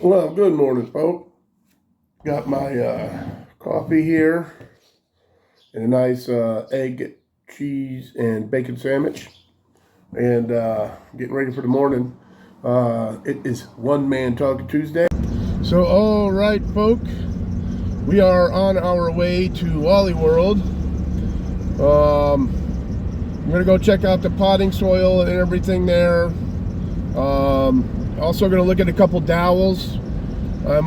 Well, good morning, folks. Got my coffee here and a nice egg, cheese, and bacon sandwich. And getting ready for the morning. It is One Man Talking Tuesday. So, all right, folk, we are on our way to Wally World. I'm gonna go check out the potting soil and everything there. Also gonna look at a couple dowels. I'm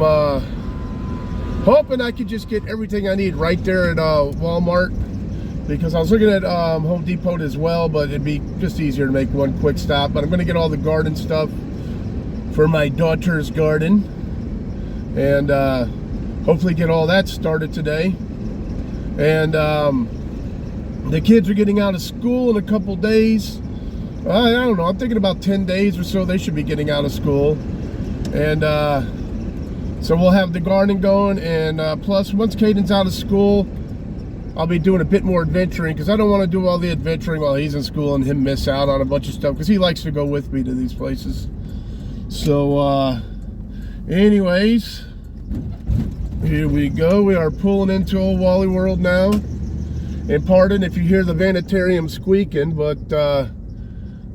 hoping I could just get everything I need right there at Walmart, because I was looking at Home Depot as well, but it'd be just easier to make one quick stop. But I'm gonna get all the garden stuff for my daughter's garden, and hopefully get all that started today. And the kids are getting out of school in a couple days. I don't know, I'm thinking about 10 days or so they should be getting out of school. And so we'll have the garden going, and plus once Caden's out of school, I'll be doing a bit more adventuring, because I don't want to do all the adventuring while he's in school and him miss out on a bunch of stuff, because he likes to go with me to these places. So anyways, here we go. We are pulling into Old Wally World now. And pardon if you hear the vanitarium squeaking, but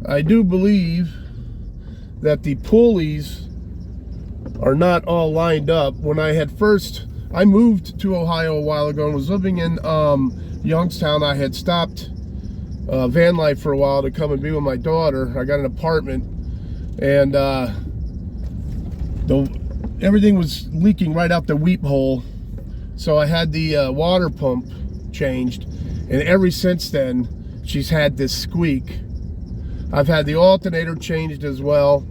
I do believe that the pulleys are not all lined up. When I moved to Ohio a while ago and was living in Youngstown. I had stopped Vanlife for a while to come and be with my daughter. I got an apartment, and everything was leaking right out the weep hole. So I had the water pump changed, and ever since then she's had this squeak. I've had the alternator changed as well.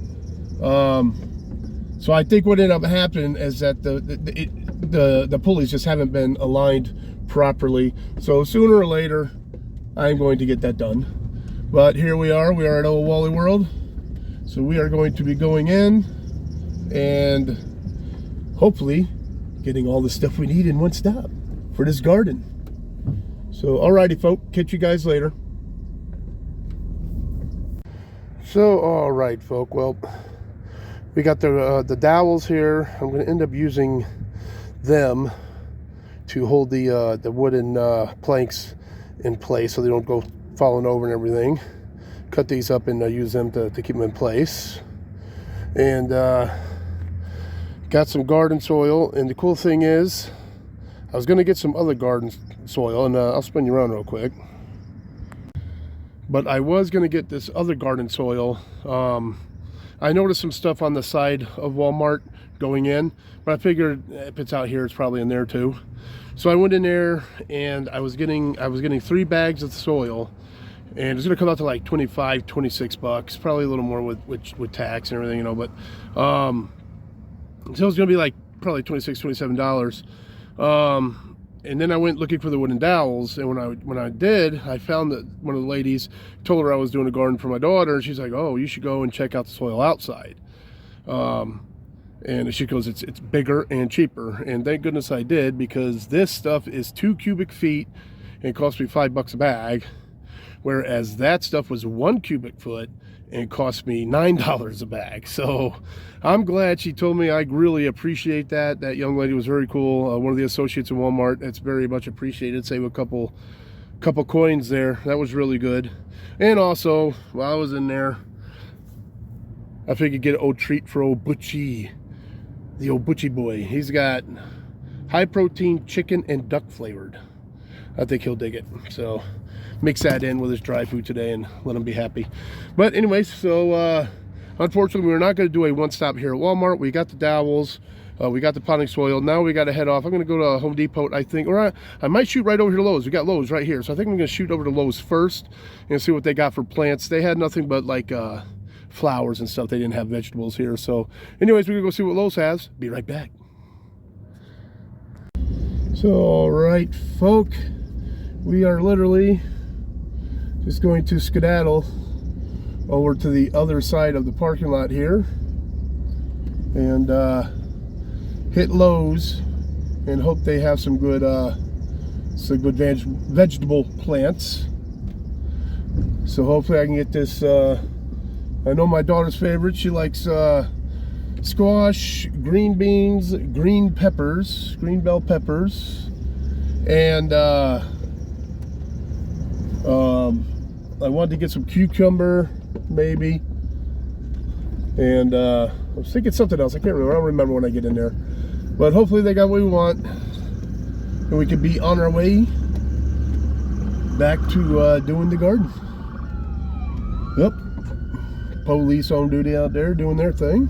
So I think what ended up happening is that the pulleys just haven't been aligned properly. So sooner or later, I'm going to get that done. But here we are at Old Wally World. So we are going to be going in and hopefully getting all the stuff we need in one stop for this garden. So alrighty, folk, catch you guys later. So alright, folk, well, we got the dowels here. I'm going to end up using them to hold the wooden planks in place so they don't go falling over and everything. Cut these up and use them to keep them in place. And got some garden soil. And the cool thing is, I was going to get some other garden soil, and I'll spin you around real quick. But I was going to get this other garden soil. I noticed some stuff on the side of Walmart going in, but I figured if it's out here, it's probably in there too. So I went in there, and I was getting 3 bags of soil, and it's going to come out to like 25, 26 bucks, probably a little more with tax and everything, you know. But so it's going to be like probably $26, $27. And then I went looking for the wooden dowels, and when I did, I found that one of the ladies told her I was doing a garden for my daughter, and she's like, "Oh, you should go and check out the soil outside." And she goes, "It's bigger and cheaper," and thank goodness I did, because this stuff is 2 cubic feet and it cost me $5 a bag, whereas that stuff was 1 cubic foot and it cost me $9 a bag. So I'm glad she told me. I really appreciate that. That young lady was very cool. One of the associates in Walmart. That's very much appreciated. Save a couple coins there. That was really good. And also, while I was in there, I figured get an old treat for old Butchie, the old Butchie boy. He's got high protein chicken and duck flavored. I think he'll dig it. So mix that in with his dry food today and let him be happy. But anyways, so unfortunately we're not going to do a one-stop here at Walmart. We got the dowels, we got the potting soil. Now we got to head off. I'm going to go to Home Depot, I think, or I might shoot right over here to Lowe's. We got Lowe's right here, so I think I'm going to shoot over to Lowe's first and see what they got for plants. They had nothing but like flowers and stuff. They didn't have vegetables here. So anyways, we're gonna go see what Lowe's has. Be right back. So all right, folk, we are literally just going to skedaddle over to the other side of the parking lot here and hit Lowe's and hope they have some good vegetable plants. So hopefully I can get this. I know my daughter's favorite. She likes squash, green beans, green peppers, green bell peppers, and I wanted to get some cucumber, maybe, and I was thinking something else. I can't remember. I don't remember when I get in there, but hopefully they got what we want, and we could be on our way back to doing the garden. Yep, police on duty out there doing their thing.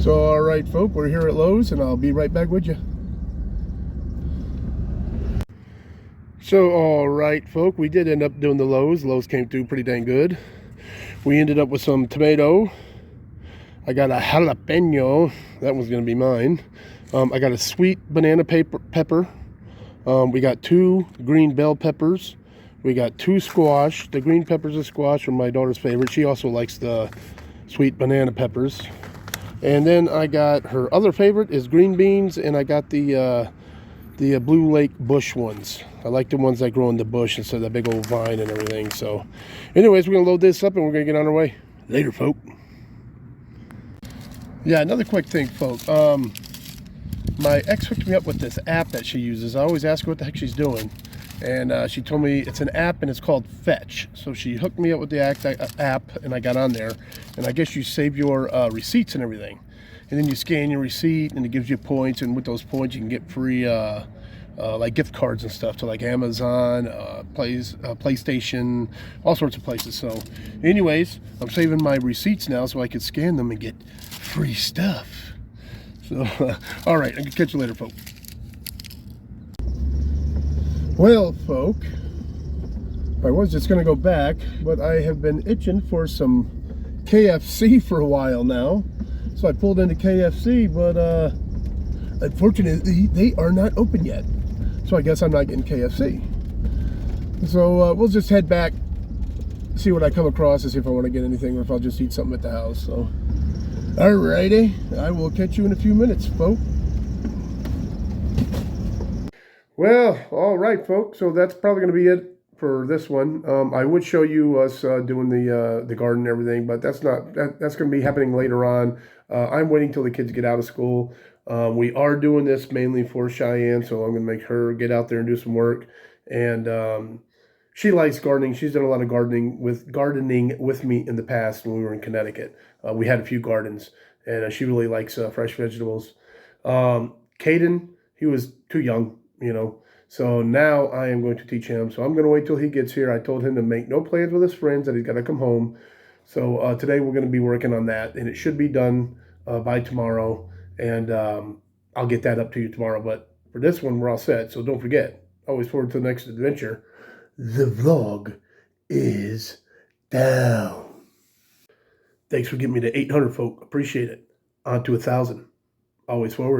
So, all right, folk, we're here at Lowe's, and I'll be right back with you. So, all right, folk, we did end up doing the Lowe's. Lowe's came through pretty dang good. We ended up with some tomato. I got a jalapeno. That one's going to be mine. I got a sweet banana pepper. We got 2 green bell peppers. We got 2 squash. The green peppers and squash are my daughter's favorite. She also likes the sweet banana peppers. And then I got her other favorite is green beans, and I got the Blue Lake bush ones. I like the ones that grow in the bush instead of the big old vine and everything. So anyways, we're gonna load this up and we're gonna get on our way. Later, folk. Yeah, another quick thing, folk. My ex hooked me up with this app that she uses. I always ask her what the heck she's doing, and she told me it's an app and it's called Fetch. So she hooked me up with the app, and I got on there, and I guess you save your receipts and everything, and then you scan your receipt and it gives you points, and with those points you can get free like gift cards and stuff to like Amazon, PlayStation, all sorts of places. So anyways, I'm saving my receipts now so I can scan them and get free stuff. So all right, I can catch you later, folk. Well, folk, I was just gonna go back, but I have been itching for some KFC for a while now. So I pulled into KFC, but unfortunately they are not open yet. So I guess I'm not getting KFC. So we'll just head back, see what I come across, and see if I want to get anything, or if I'll just eat something at the house. So, alrighty, I will catch you in a few minutes, folks. Well, all right, folks. So that's probably going to be it for this one. I would show you us doing the garden and everything, but that's not that's going to be happening later on. I'm waiting till the kids get out of school. We are doing this mainly for Cheyenne, so I'm going to make her get out there and do some work. And she likes gardening. She's done a lot of gardening with me in the past when we were in Connecticut. We had a few gardens, and she really likes fresh vegetables. Caden, he was too young, you know. So now I am going to teach him. So I'm going to wait till he gets here. I told him to make no plans with his friends, that he's got to come home. So today we're going to be working on that, and it should be done by tomorrow. And I'll get that up to you tomorrow. But for this one, we're all set. So don't forget, always forward to the next adventure. The vlog is down. Thanks for getting me to 800, folk. Appreciate it. On to 1,000. Always forward.